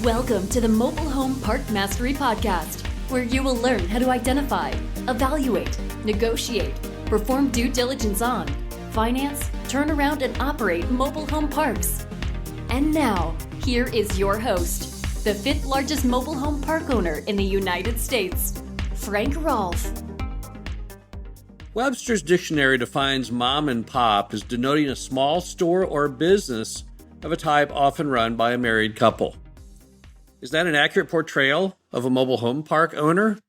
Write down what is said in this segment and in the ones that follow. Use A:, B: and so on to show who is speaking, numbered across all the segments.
A: Welcome to the Mobile Home Park Mastery Podcast, where you will learn how to identify, evaluate, negotiate, perform due diligence on, finance, turn around, and operate mobile home parks. And now, here is your host, the fifth largest mobile home park owner in the United States, Frank Rolfe.
B: Webster's dictionary defines mom and pop as denoting a small store or business of a type often run by a married couple. Is that an accurate portrayal of a mobile home park owner?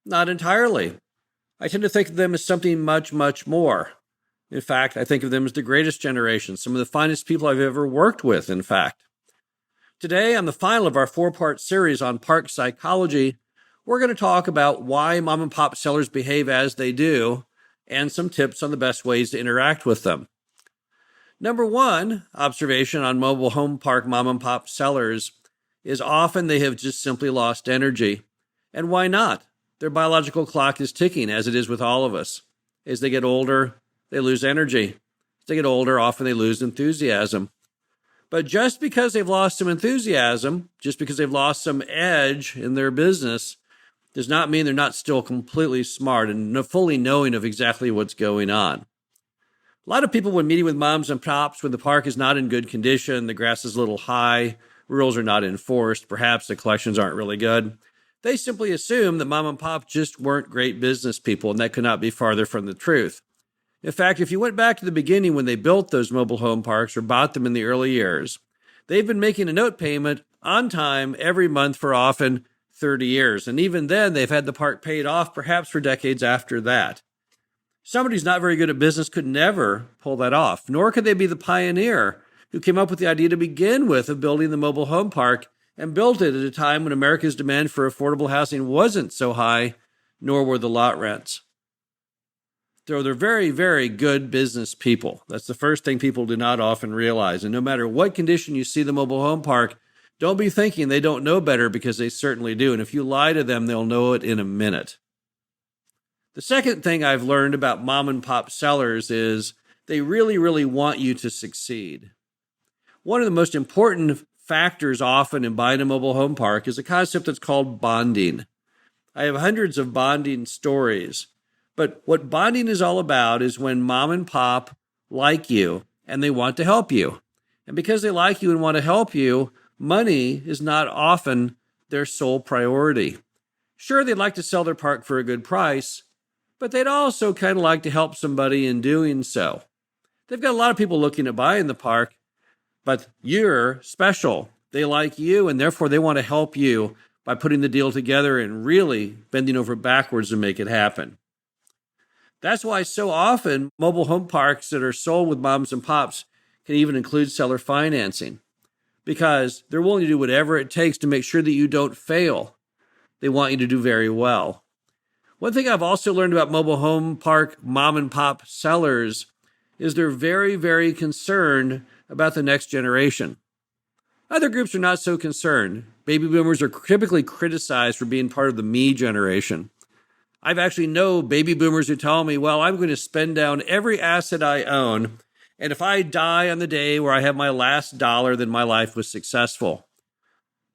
B: Not entirely. I tend to think of them as something much, much more. In fact, I think of them as the greatest generation, some of the finest people I've ever worked with, in fact. Today, on the final of our four-part series on park psychology, we're going to talk about why mom and pop sellers behave as they do and some tips on the best ways to interact with them. Number one observation on mobile home park mom and pop sellers is often they have just simply lost energy. And why not? Their biological clock is ticking, as it is with all of us. As they get older, they lose energy. As they get older, often they lose enthusiasm. But just because they've lost some enthusiasm, just because they've lost some edge in their business, does not mean they're not still completely smart and fully knowing of exactly what's going on. A lot of people, when meeting with moms and pops, when the park is not in good condition, the grass is a little high, rules are not enforced, perhaps the collections aren't really good, they simply assume that mom and pop just weren't great business people, and that could not be farther from the truth. In fact, if you went back to the beginning when they built those mobile home parks or bought them in the early years, they've been making a note payment on time every month for often 30 years. And even then, they've had the park paid off perhaps for decades after that. Somebody who's not very good at business could never pull that off, nor could they be the pioneer who came up with the idea to begin with of building the mobile home park and built it at a time when America's demand for affordable housing wasn't so high, nor were the lot rents. So they're very, very good business people. That's the first thing people do not often realize. And no matter what condition you see the mobile home park, don't be thinking they don't know better, because they certainly do. And if you lie to them, they'll know it in a minute. The second thing I've learned about mom and pop sellers is they really, really want you to succeed. One of the most important factors often in buying a mobile home park is a concept that's called bonding. I have hundreds of bonding stories, but what bonding is all about is when mom and pop like you and they want to help you. And because they like you and want to help you, money is not often their sole priority. Sure, they'd like to sell their park for a good price, but they'd also kind of like to help somebody in doing so. They've got a lot of people looking at buying the park, but you're special. They like you, and therefore they want to help you by putting the deal together and really bending over backwards to make it happen. That's why so often mobile home parks that are sold with moms and pops can even include seller financing, because they're willing to do whatever it takes to make sure that you don't fail. They want you to do very well. One thing I've also learned about mobile home park mom and pop sellers is they're very, very concerned about the next generation. Other groups are not so concerned. Baby boomers are typically criticized for being part of the me generation. I've actually known baby boomers who tell me, well, I'm going to spend down every asset I own, and if I die on the day where I have my last dollar, then my life was successful.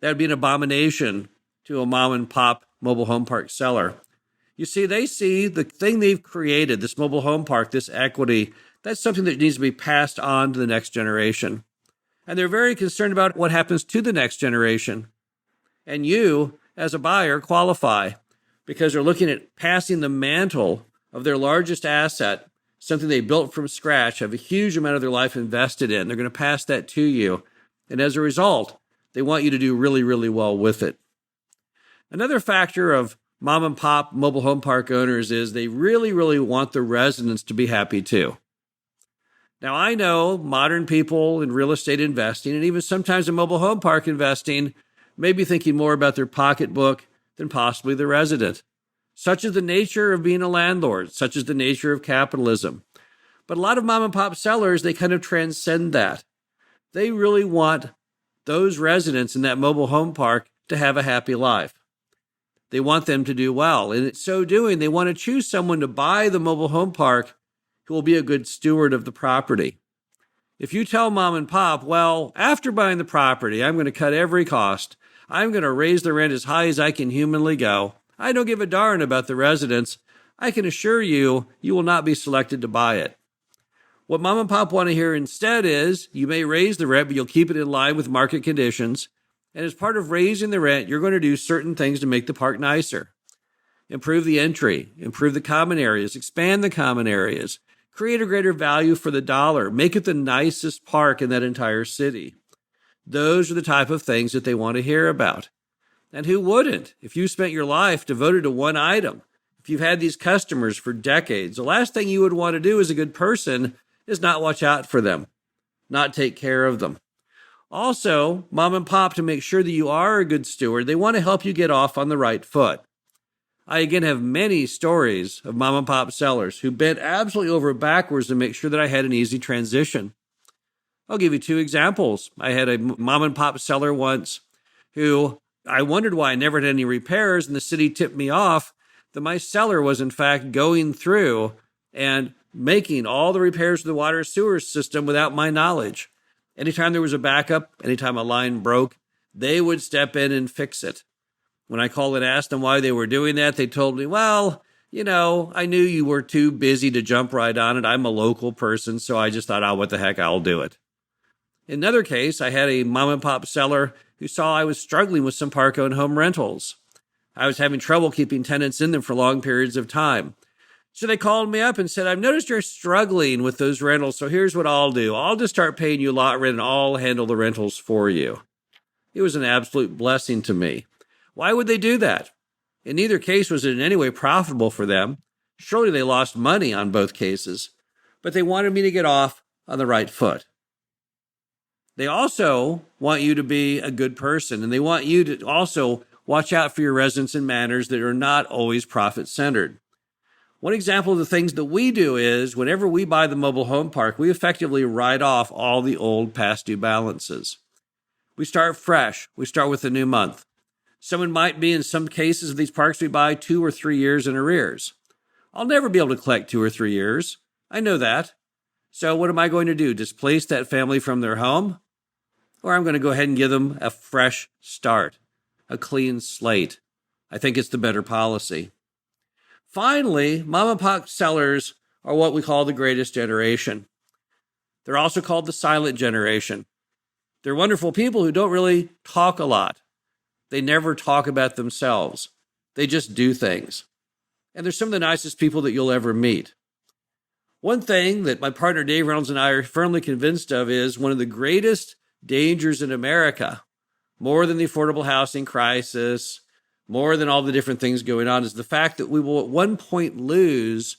B: That would be an abomination to a mom and pop mobile home park seller. You see, they see the thing they've created, this mobile home park, this equity, that's something that needs to be passed on to the next generation. And they're very concerned about what happens to the next generation. And you, as a buyer, qualify, because they're looking at passing the mantle of their largest asset, something they built from scratch, have a huge amount of their life invested in. They're going to pass that to you. And as a result, they want you to do really, really well with it. Another factor of mom and pop mobile home park owners is they really, really want the residents to be happy too. Now, I know modern people in real estate investing, and even sometimes in mobile home park investing, may be thinking more about their pocketbook than possibly the resident. Such is the nature of being a landlord. Such is the nature of capitalism. But a lot of mom and pop sellers, they kind of transcend that. They really want those residents in that mobile home park to have a happy life. They want them to do well. And in so doing, they want to choose someone to buy the mobile home park who will be a good steward of the property. If you tell mom and pop, well, after buying the property, I'm going to cut every cost. I'm going to raise the rent as high as I can humanly go. I don't give a darn about the residents. I can assure you, you will not be selected to buy it. What mom and pop want to hear instead is, you may raise the rent, but you'll keep it in line with market conditions. And as part of raising the rent, you're going to do certain things to make the park nicer. Improve the entry, improve the common areas, expand the common areas, create a greater value for the dollar, make it the nicest park in that entire city. Those are the type of things that they want to hear about. And who wouldn't? If you spent your life devoted to one item, if you've had these customers for decades, the last thing you would want to do as a good person is not watch out for them, not take care of them. Also, mom and pop, to make sure that you are a good steward, they want to help you get off on the right foot. I again have many stories of mom and pop sellers who bent absolutely over backwards to make sure that I had an easy transition. I'll give you 2 examples. I had a mom and pop seller once who I wondered why I never had any repairs, and the city tipped me off that my seller was in fact going through and making all the repairs to the water sewer system without my knowledge. Anytime there was a backup, anytime a line broke, they would step in and fix it. When I called and asked them why they were doing that, they told me, well, I knew you were too busy to jump right on it. I'm a local person, so I just thought, oh, what the heck, I'll do it. In another case, I had a mom and pop seller who saw I was struggling with some park-owned home rentals. I was having trouble keeping tenants in them for long periods of time. So they called me up and said, I've noticed you're struggling with those rentals, so here's what I'll do. I'll just start paying you lot rent and I'll handle the rentals for you. It was an absolute blessing to me. Why would they do that? In neither case was it in any way profitable for them. Surely they lost money on both cases, but they wanted me to get off on the right foot. They also want you to be a good person, and they want you to also watch out for your residents and manners that are not always profit-centered. One example of the things that we do is, whenever we buy the mobile home park, we effectively write off all the old past due balances. We start fresh. We start with a new month. Someone might be, in some cases of these parks we buy, 2 or 3 years in arrears. I'll never be able to collect 2 or 3 years. I know that. So what am I going to do? Displace that family from their home? Or I'm going to go ahead and give them a fresh start, a clean slate. I think it's the better policy. Finally, mom and pop sellers are what we call the greatest generation. They're also called the silent generation. They're wonderful people who don't really talk a lot. They never talk about themselves. They just do things. And they're some of the nicest people that you'll ever meet. One thing that my partner Dave Reynolds and I are firmly convinced of is one of the greatest dangers in America, more than the affordable housing crisis, more than all the different things going on, is the fact that we will at one point lose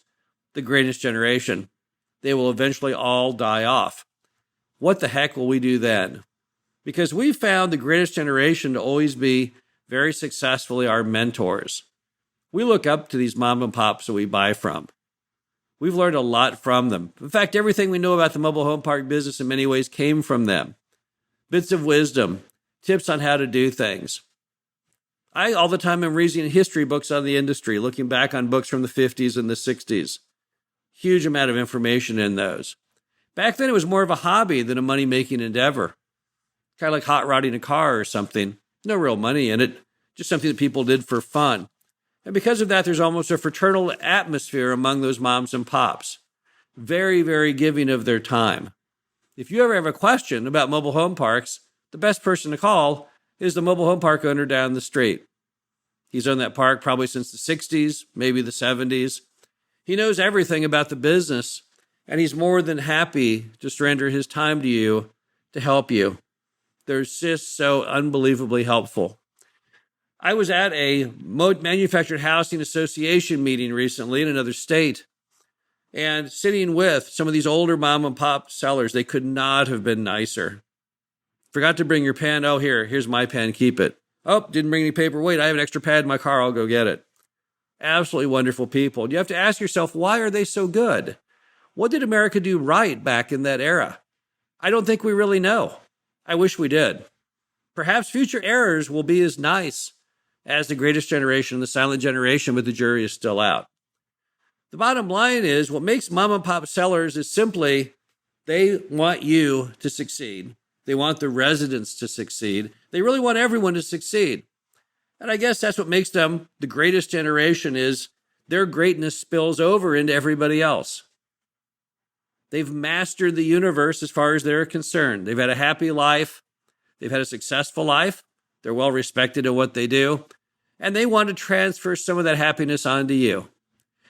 B: the greatest generation. They will eventually all die off. What the heck will we do then? Because we found the greatest generation to always be very successfully our mentors. We look up to these mom and pops that we buy from. We've learned a lot from them. In fact, everything we know about the mobile home park business in many ways came from them. Bits of wisdom, tips on how to do things. I all the time am reading history books on the industry, looking back on books from the 50s and the 60s. Huge amount of information in those. Back then, it was more of a hobby than a money-making endeavor. Kind of like hot rodding a car or something. No real money in it, just something that people did for fun. And because of that, there's almost a fraternal atmosphere among those moms and pops. Very, very giving of their time. If you ever have a question about mobile home parks, the best person to call is the mobile home park owner down the street. He's owned that park probably since the 60s, maybe the 70s. He knows everything about the business, and he's more than happy to surrender his time to you to help you. They're just so unbelievably helpful. I was at a Manufactured Housing Association meeting recently in another state, and sitting with some of these older mom and pop sellers. They could not have been nicer. Forgot to bring your pen. Oh, here's my pen. Keep it. Oh, didn't bring any paper. Wait, I have an extra pad in my car. I'll go get it. Absolutely wonderful people. You have to ask yourself, why are they so good? What did America do right back in that era? I don't think we really know. I wish we did. Perhaps future eras will be as nice as the greatest generation, the silent generation, but the jury is still out. The bottom line is, what makes mom and pop sellers is simply they want you to succeed. They want the residents to succeed. They really want everyone to succeed. And I guess that's what makes them the greatest generation, is their greatness spills over into everybody else. They've mastered the universe as far as they're concerned. They've had a happy life. They've had a successful life. They're well respected in what they do. And they want to transfer some of that happiness onto you.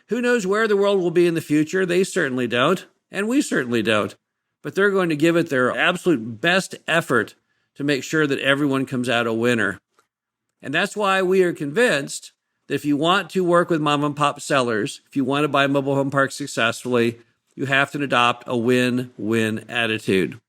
B: Who knows where the world will be in the future? They certainly don't. And we certainly don't. But they're going to give it their absolute best effort to make sure that everyone comes out a winner. And that's why we are convinced that if you want to work with mom and pop sellers, if you want to buy a mobile home park successfully, you have to adopt a win-win attitude.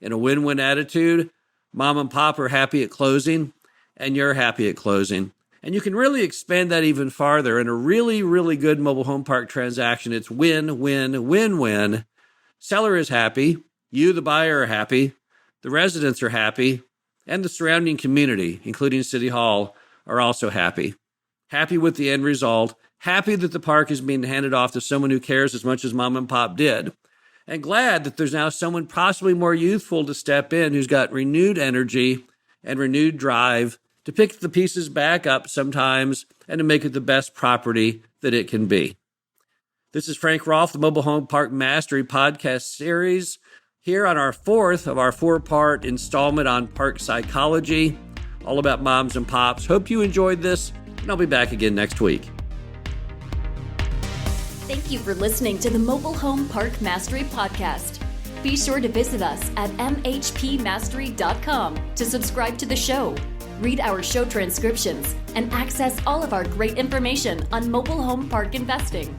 B: In a win-win attitude, mom and pop are happy at closing, and you're happy at closing. And you can really expand that even farther. In a really, really good mobile home park transaction, it's win, win, win, win. Seller is happy. You, the buyer, are happy. The residents are happy. And the surrounding community, including City Hall, are also happy. Happy with the end result. Happy that the park is being handed off to someone who cares as much as mom and pop did. And glad that there's now someone possibly more youthful to step in who's got renewed energy and renewed drive to pick the pieces back up sometimes and to make it the best property that it can be. This is Frank Rolfe, the Mobile Home Park Mastery podcast series, here on our fourth of our four-part installment on park psychology, all about moms and pops. Hope you enjoyed this, and I'll be back again next week.
A: Thank you for listening to the Mobile Home Park Mastery podcast. Be sure to visit us at mhpmastery.com to subscribe to the show, read our show transcriptions, and access all of our great information on mobile home park investing.